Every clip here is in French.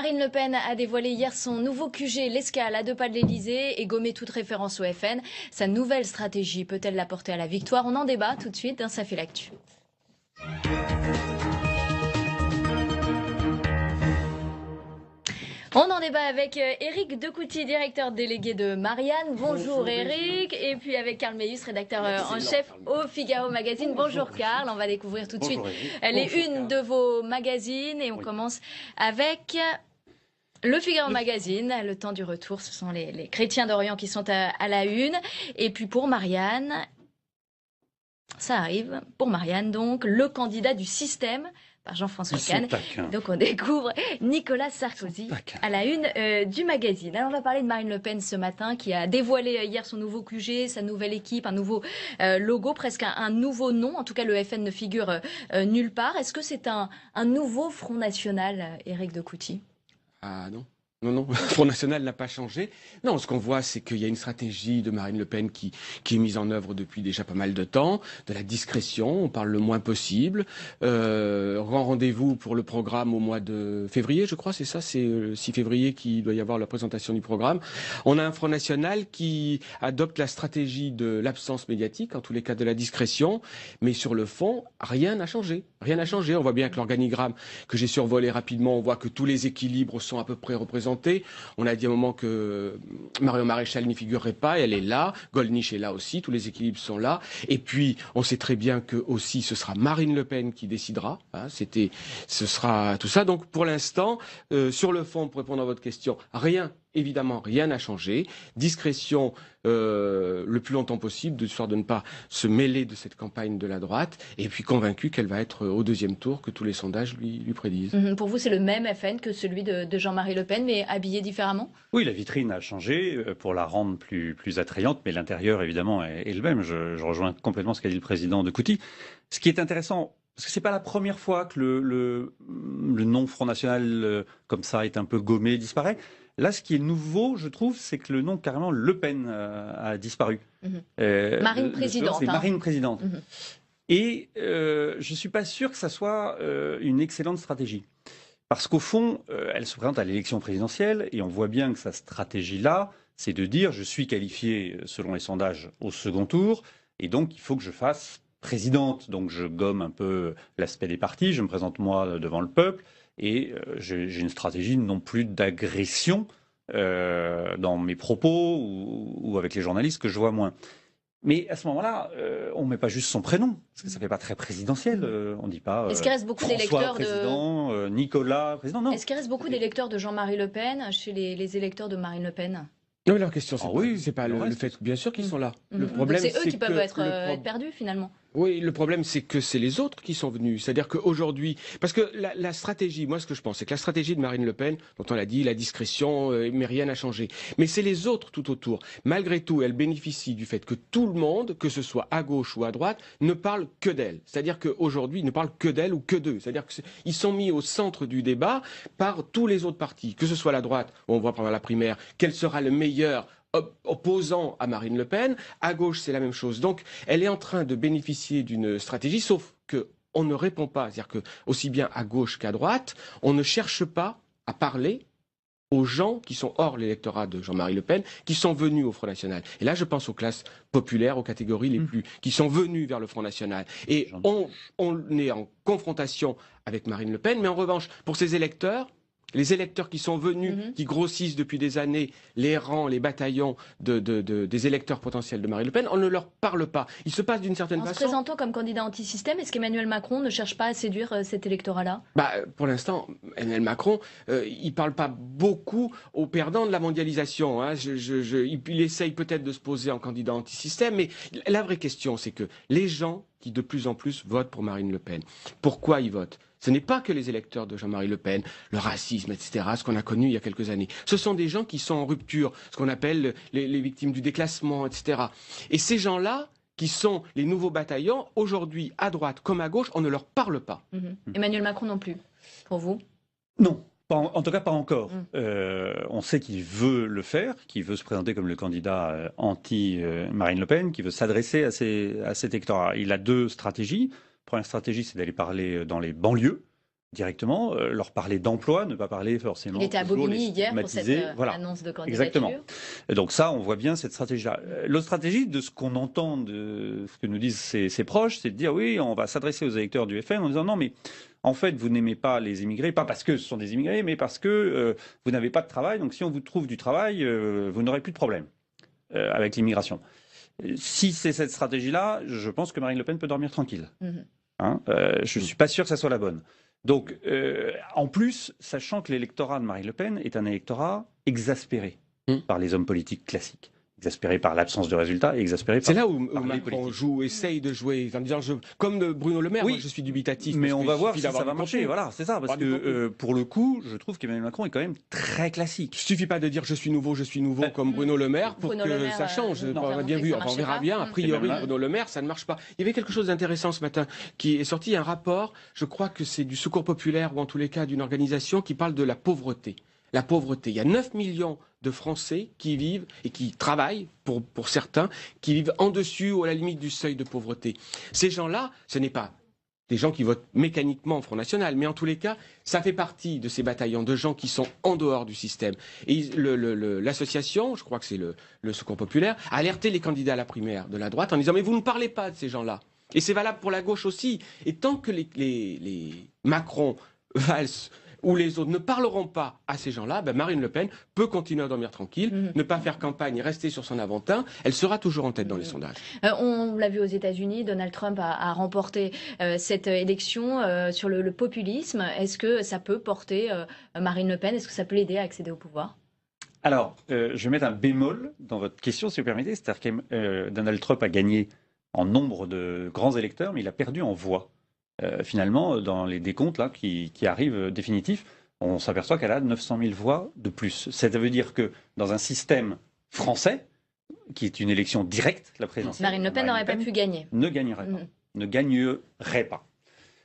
Marine Le Pen a dévoilé hier son nouveau QG, l'Escale, à 2 pas de l'Elysée, et gommé toute référence au FN. Sa nouvelle stratégie peut-elle la porter à la victoire? On en débat tout de suite dans Ça fait l'actu. On en débat avec Éric Decouty, directeur délégué de Marianne. Bonjour Éric. Et puis avec Karl Meilus, rédacteur en chef au Figaro Magazine. Bonjour Karl. On va découvrir tout de suite les unes de vos magazines. Et on commence avec le Figaro Magazine. Le temps du retour, ce sont les chrétiens d'Orient qui sont à la une. Et puis pour Marianne, ça arrive. Pour Marianne, donc, le candidat du système par Jean-François Kahn. Donc on découvre Nicolas Sarkozy à la une du magazine. Alors on va parler de Marine Le Pen ce matin qui a dévoilé hier son nouveau QG, sa nouvelle équipe, un nouveau logo, presque un nouveau nom. En tout cas le FN ne figure nulle part. Est-ce que c'est un nouveau Front National, Éric Decouty? Ah non. Non, non, le Front National n'a pas changé. Non, ce qu'on voit, c'est qu'il y a une stratégie de Marine Le Pen qui est mise en œuvre depuis déjà pas mal de temps, de la discrétion, on parle le moins possible. Grand rendez-vous pour le programme au mois de février, je crois, c'est ça, c'est le 6 février qu'il doit y avoir la présentation du programme. On a un Front National qui adopte la stratégie de l'absence médiatique, en tous les cas de la discrétion, mais sur le fond, rien n'a changé. Rien n'a changé. On voit bien que l'organigramme que j'ai survolé rapidement, on voit que tous les équilibres sont à peu près représentés. On a dit à un moment que Marion Maréchal n'y figurerait pas, elle est là, Gollnisch est là aussi, tous les équilibres sont là. Et puis, on sait très bien que aussi ce sera Marine Le Pen qui décidera. Hein, ce sera tout ça. Donc, pour l'instant, sur le fond, pour répondre à votre question, évidemment, rien n'a changé. Discrétion le plus longtemps possible, de sorte de ne pas se mêler de cette campagne de la droite, et puis convaincu qu'elle va être au deuxième tour, que tous les sondages lui prédisent. Pour vous, c'est le même FN que celui de Jean-Marie Le Pen, mais habillé différemment? Oui, la vitrine a changé pour la rendre plus attrayante, mais l'intérieur, évidemment, est le même. Je rejoins complètement ce qu'a dit le président Decouty. Ce qui est intéressant, parce que c'est pas la première fois que le nom Front National, comme ça, est un peu gommé, disparaît. Là, ce qui est nouveau, je trouve, c'est que le nom carrément Le Pen a disparu. Marine présidente. C'est Marine présidente. Et je ne suis pas sûr que ça soit une excellente stratégie. Parce qu'au fond, elle se présente à l'élection présidentielle et on voit bien que sa stratégie-là, c'est de dire je suis qualifiée selon les sondages au second tour et donc il faut que je fasse présidente. Donc je gomme un peu l'aspect des partis, je me présente moi devant le peuple et j'ai une stratégie non plus d'agression dans mes propos ou avec les journalistes que je vois moins. Mais à ce moment-là, on ne met pas juste son prénom, parce que ça ne fait pas très présidentiel. On ne dit pas Est-ce qu'il reste beaucoup François président, Nicolas président, non. Est-ce qu'il reste beaucoup d'électeurs de Jean-Marie Le Pen chez les électeurs de Marine Le Pen? Non, mais leur question, c'est pas le fait, bien sûr qu'ils sont là. Le problème, c'est eux qui peuvent être perdus finalement. Oui, le problème, c'est que c'est les autres qui sont venus. C'est-à-dire qu'aujourd'hui, parce que la stratégie, moi, ce que je pense, c'est que la stratégie de Marine Le Pen, dont on l'a dit, la discrétion, mais rien n'a changé. Mais c'est les autres tout autour. Malgré tout, elle bénéficie du fait que tout le monde, que ce soit à gauche ou à droite, ne parle que d'elle. C'est-à-dire qu'aujourd'hui, ils ne parlent que d'elle ou que d'eux. C'est-à-dire qu'ils sont mis au centre du débat par tous les autres partis. Que ce soit la droite, on voit pendant la primaire, quel sera le meilleur opposant à Marine Le Pen. À gauche, c'est la même chose. Donc, elle est en train de bénéficier d'une stratégie, sauf que on ne répond pas. C'est-à-dire que, aussi bien à gauche qu'à droite, on ne cherche pas à parler aux gens qui sont hors l'électorat de Jean-Marie Le Pen, qui sont venus au Front National. Et là, je pense aux classes populaires, aux catégories les plus, qui sont venues vers le Front National. Et on est en confrontation avec Marine Le Pen, mais en revanche, pour ces électeurs, les électeurs qui sont venus, qui grossissent depuis des années les rangs, les bataillons des électeurs potentiels de Marine Le Pen, on ne leur parle pas. Il se passe d'une certaine façon... En se présentant comme candidat anti-système, est-ce qu'Emmanuel Macron ne cherche pas à séduire cet électorat-là? Pour l'instant, Emmanuel Macron, il ne parle pas beaucoup aux perdants de la mondialisation. Hein. Il essaye peut-être de se poser en candidat anti-système, mais la vraie question, c'est que les gens qui de plus en plus votent pour Marine Le Pen, pourquoi ils votent? Ce n'est pas que les électeurs de Jean-Marie Le Pen, le racisme, etc., ce qu'on a connu il y a quelques années. Ce sont des gens qui sont en rupture, ce qu'on appelle les victimes du déclassement, etc. Et ces gens-là, qui sont les nouveaux bataillons, aujourd'hui, à droite comme à gauche, on ne leur parle pas. Emmanuel Macron non plus, pour vous? Non. En tout cas, pas encore. On sait qu'il veut le faire, qu'il veut se présenter comme le candidat anti-Marine Le Pen, qui veut s'adresser à cet électorat. Il a deux stratégies. La première stratégie, c'est d'aller parler dans les banlieues, directement, leur parler d'emploi, ne pas parler forcément. Il était à Bobigny hier pour cette annonce de candidature. Exactement. Et donc ça, on voit bien cette stratégie-là. L'autre stratégie, de ce qu'on entend, de ce que nous disent ses proches, c'est de dire oui, on va s'adresser aux électeurs du FN en disant non, mais en fait, vous n'aimez pas les immigrés, pas parce que ce sont des immigrés, mais parce que vous n'avez pas de travail. Donc si on vous trouve du travail, vous n'aurez plus de problème avec l'immigration. Si c'est cette stratégie-là, je pense que Marine Le Pen peut dormir tranquille. Je ne suis pas sûr que ça soit la bonne. Donc, en plus, sachant que l'électorat de Marine Le Pen est un électorat exaspéré par les hommes politiques classiques. Exaspéré par l'absence de résultats et exaspéré par... C'est là où Macron essaye de jouer, en disant, comme Bruno Le Maire, moi, je suis dubitatif. Mais on va voir si ça va marcher. Voilà, c'est ça. Parce que pour le coup, je trouve qu'Emmanuel Macron est quand même très classique. Il ne suffit pas de dire je suis nouveau, comme Bruno Le Maire pour que ça change. On a bien vu, on verra bien. A priori, Bruno Le Maire, ça ne marche pas. Il y avait quelque chose d'intéressant ce matin qui est sorti, un rapport, je crois que c'est du Secours populaire ou en tous les cas d'une organisation qui parle de la pauvreté. La pauvreté. Il y a 9 millions de Français qui vivent et qui travaillent, pour certains, qui vivent en dessus ou à la limite du seuil de pauvreté. Ces gens-là, ce n'est pas des gens qui votent mécaniquement au Front National, mais en tous les cas, ça fait partie de ces bataillons de gens qui sont en dehors du système. Et l'association, je crois que c'est le Secours populaire, a alerté les candidats à la primaire de la droite en disant « mais vous ne parlez pas de ces gens-là ». Et c'est valable pour la gauche aussi. Et tant que les Macron, Valls ou les autres ne parleront pas à ces gens-là, Marine Le Pen peut continuer à dormir tranquille, ne pas faire campagne, rester sur son Aventin. Elle sera toujours en tête dans les sondages. On l'a vu aux États-Unis, Donald Trump a remporté cette élection sur le populisme. Est-ce que ça peut porter Marine Le Pen? Est-ce que ça peut l'aider à accéder au pouvoir? Alors, je vais mettre un bémol dans votre question, si vous permettez. C'est-à-dire que Donald Trump a gagné en nombre de grands électeurs, mais il a perdu en voix. Finalement, dans les décomptes là, qui arrivent définitifs, on s'aperçoit qu'elle a 900 000 voix de plus. Ça veut dire que dans un système français, qui est une élection directe, la présidentielle, Marine Le Pen n'aurait pas pu gagner. Ne gagnerait pas. Ne gagnerait pas.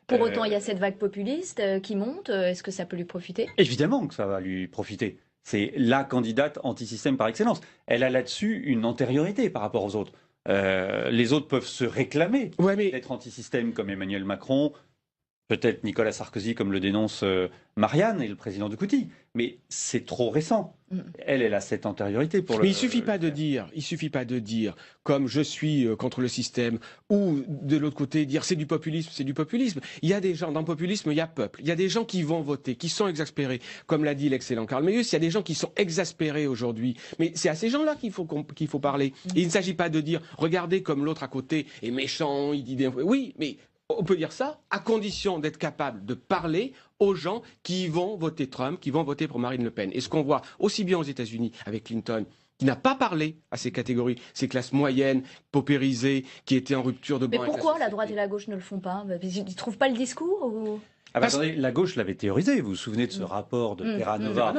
Pour autant, il y a cette vague populiste qui monte. Est-ce que ça peut lui profiter? Évidemment que ça va lui profiter. C'est la candidate anti-système par excellence. Elle a là-dessus une antériorité par rapport aux autres. Les autres peuvent se réclamer d'être anti-système comme Emmanuel Macron, peut-être Nicolas Sarkozy comme le dénonce Marianne et le président de Couty. Mais c'est trop récent. Elle a cette antériorité pour Mais il suffit pas de dire, comme je suis contre le système, ou de l'autre côté dire c'est du populisme, c'est du populisme. Il y a des gens, dans le populisme, il y a peuple. Il y a des gens qui vont voter, qui sont exaspérés. Comme l'a dit l'excellent Karl Meus, il y a des gens qui sont exaspérés aujourd'hui. Mais c'est à ces gens-là qu'il faut parler. Et il ne s'agit pas de dire, regardez comme l'autre à côté est méchant, il dit des... Oui, mais... On peut dire ça à condition d'être capable de parler aux gens qui vont voter Trump, qui vont voter pour Marine Le Pen. Et ce qu'on voit aussi bien aux États-Unis avec Clinton, qui n'a pas parlé à ces catégories, ces classes moyennes, paupérisées, qui étaient en rupture de banc. Mais pourquoi la droite et la gauche ne le font pas? Ils ne trouvent pas le discours ou... Attendez, la gauche l'avait théorisé. Vous vous souvenez de ce rapport de Terra Nova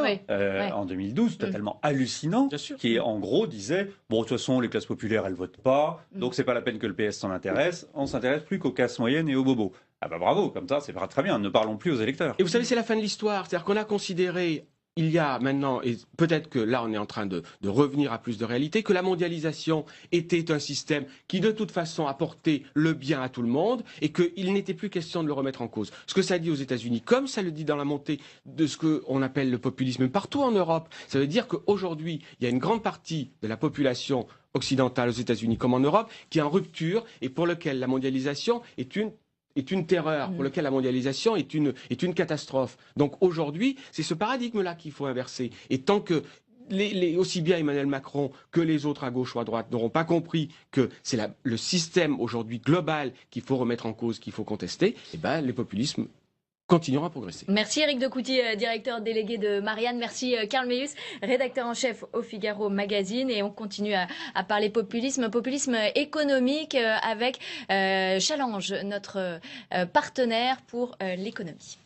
en 2012, totalement hallucinant, qui en gros disait bon, de toute façon, les classes populaires, elles votent pas, donc c'est pas la peine que le PS s'en intéresse. On s'intéresse plus qu'aux classes moyennes et aux bobos. Ah bah bravo, comme ça, c'est pas très bien. Ne parlons plus aux électeurs. Et vous savez, c'est la fin de l'histoire. C'est-à-dire qu'on a considéré. Il y a maintenant, et peut-être que là on est en train de revenir à plus de réalité, que la mondialisation était un système qui de toute façon apportait le bien à tout le monde et qu'il n'était plus question de le remettre en cause. Ce que ça dit aux États-Unis, comme ça le dit dans la montée de ce qu'on appelle le populisme partout en Europe, ça veut dire qu'aujourd'hui il y a une grande partie de la population occidentale aux États-Unis comme en Europe qui est en rupture et pour lequel la mondialisation est une terreur, pour laquelle la mondialisation est une catastrophe. Donc aujourd'hui, c'est ce paradigme-là qu'il faut inverser. Et tant que aussi bien Emmanuel Macron que les autres à gauche ou à droite n'auront pas compris que c'est le système aujourd'hui global qu'il faut remettre en cause, qu'il faut contester, les populismes continueront à progresser. Merci Éric de Couty, directeur délégué de Marianne. Merci Karl Meus, rédacteur en chef au Figaro Magazine. Et on continue à parler populisme économique avec Challenge, notre partenaire pour l'économie.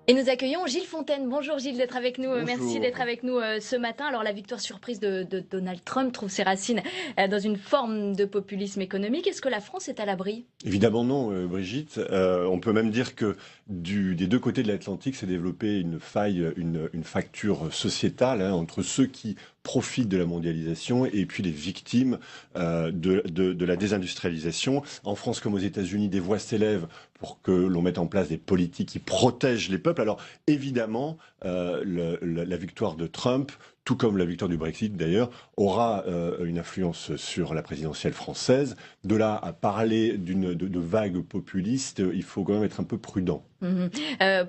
Et nous accueillons Gilles Fontaine. Bonjour Gilles d'être avec nous. Bonjour. Merci d'être avec nous ce matin. Alors la victoire surprise de Donald Trump trouve ses racines dans une forme de populisme économique. Est-ce que la France est à l'abri? Évidemment non, Brigitte. On peut même dire que des deux côtés de l'Atlantique s'est développée une faille, une fracture sociétale entre ceux qui profitent de la mondialisation et puis les victimes de la désindustrialisation. En France comme aux États-Unis, des voix s'élèvent pour que l'on mette en place des politiques qui protègent les peuples. Alors évidemment, la victoire de Trump, tout comme la victoire du Brexit d'ailleurs, aura une influence sur la présidentielle française. De là à parler de vagues populistes, il faut quand même être un peu prudent.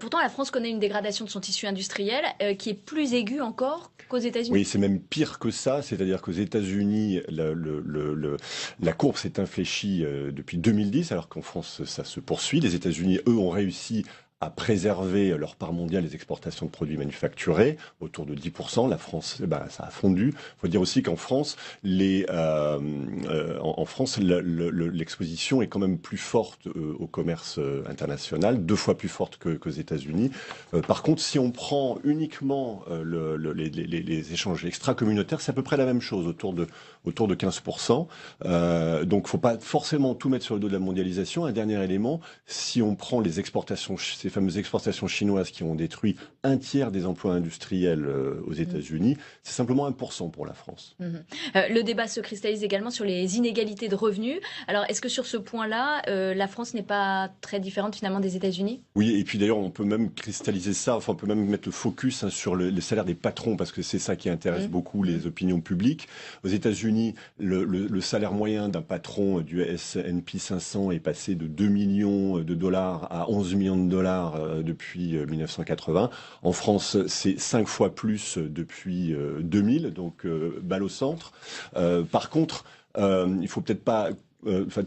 Pourtant, la France connaît une dégradation de son tissu industriel qui est plus aiguë encore qu'aux États-Unis. Oui, c'est même pire que ça. C'est-à-dire qu'aux États-Unis, la courbe s'est infléchie depuis 2010, alors qu'en France, ça se poursuit. Les États-Unis, eux, ont réussi à préserver leur part mondiale des exportations de produits manufacturés, autour de 10%. La France, ça a fondu. Il faut dire aussi qu'en France, l'exposition est quand même plus forte au commerce international, 2 fois plus forte qu'aux États-Unis. Par contre, si on prend uniquement les échanges extra-communautaires, c'est à peu près la même chose, autour de 15%. Donc, faut pas forcément tout mettre sur le dos de la mondialisation. Un dernier élément, si on prend les exportations, ces fameuses exportations chinoises qui ont détruit 1/3 des emplois industriels aux États-Unis, c'est simplement 1% pour la France. Le débat se cristallise également sur les inégalités de revenus. Alors, est-ce que sur ce point-là, la France n'est pas très différente finalement des États-Unis? Oui, et puis d'ailleurs, on peut même cristalliser ça, enfin, on peut même mettre le focus sur les salaires des patrons, parce que c'est ça qui intéresse beaucoup les opinions publiques. Aux États-Unis, le salaire moyen d'un patron du S&P 500 est passé de 2 millions de dollars à 11 millions de dollars depuis 1980. En France, c'est 5 fois plus depuis 2000, donc balle au centre. Par contre, il faut peut-être pas...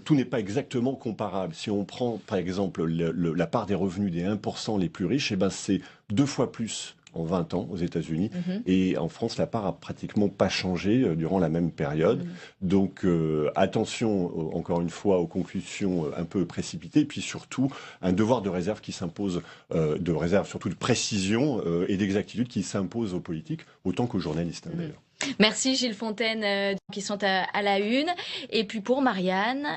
tout n'est pas exactement comparable. Si on prend, par exemple, la part des revenus des 1% les plus riches, c'est 2 fois plus en 20 ans aux États-Unis. Et en France, la part a pratiquement pas changé durant la même période. Donc, attention, encore une fois, aux conclusions un peu précipitées. Et puis surtout, un devoir de réserve qui s'impose, de réserve surtout de précision et d'exactitude qui s'impose aux politiques, autant qu'aux journalistes d'ailleurs. Merci Gilles Fontaine, qui sont à la une. Et puis pour Marianne,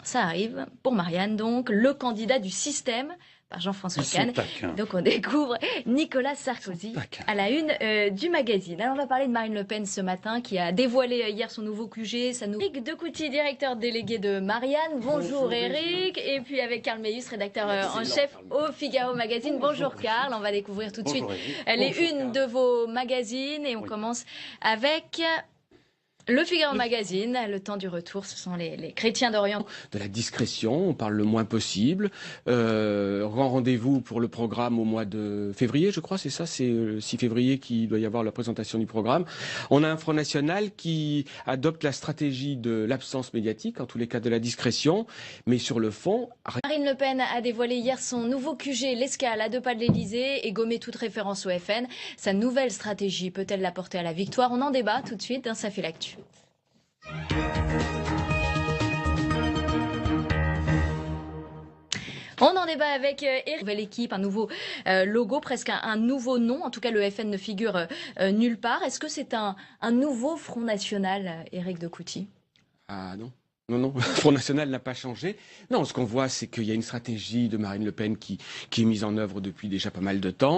ça arrive, pour Marianne donc, le candidat du système, par Jean-François Kahn. Donc on découvre Nicolas Sarkozy à la une du magazine. Alors on va parler de Marine Le Pen ce matin, qui a dévoilé hier son nouveau QG, Éric Decouty, directeur délégué de Marianne. Bonjour Éric. Et puis avec Karl Meilus, rédacteur en chef au Figaro Magazine. Bonjour Karl. On va découvrir tout de suite les unes de vos magazines et on commence avec... Le Figaro Magazine, le temps du retour, ce sont les chrétiens d'Orient. De la discrétion, on parle le moins possible. Grand rendez-vous pour le programme au mois de février, je crois, c'est ça, c'est le 6 février qu'il doit y avoir la présentation du programme. On a un Front National qui adopte la stratégie de l'absence médiatique, en tous les cas de la discrétion, mais sur le fond... Marine Le Pen a dévoilé hier son nouveau QG, l'Escale, à 2 pas de l'Élysée, et gommé toute référence au FN. Sa nouvelle stratégie peut-elle la porter à la victoire? On en débat tout de suite dans Ça fait l'actu. On en débat avec Éric. Nouvelle équipe, un nouveau logo, presque un nouveau nom. En tout cas, le FN ne figure nulle part. Est-ce que c'est un nouveau Front National, Éric Decouty? Ah non. Non, le Front National n'a pas changé. Non, ce qu'on voit, c'est qu'il y a une stratégie de Marine Le Pen qui est mise en œuvre depuis déjà pas mal de temps.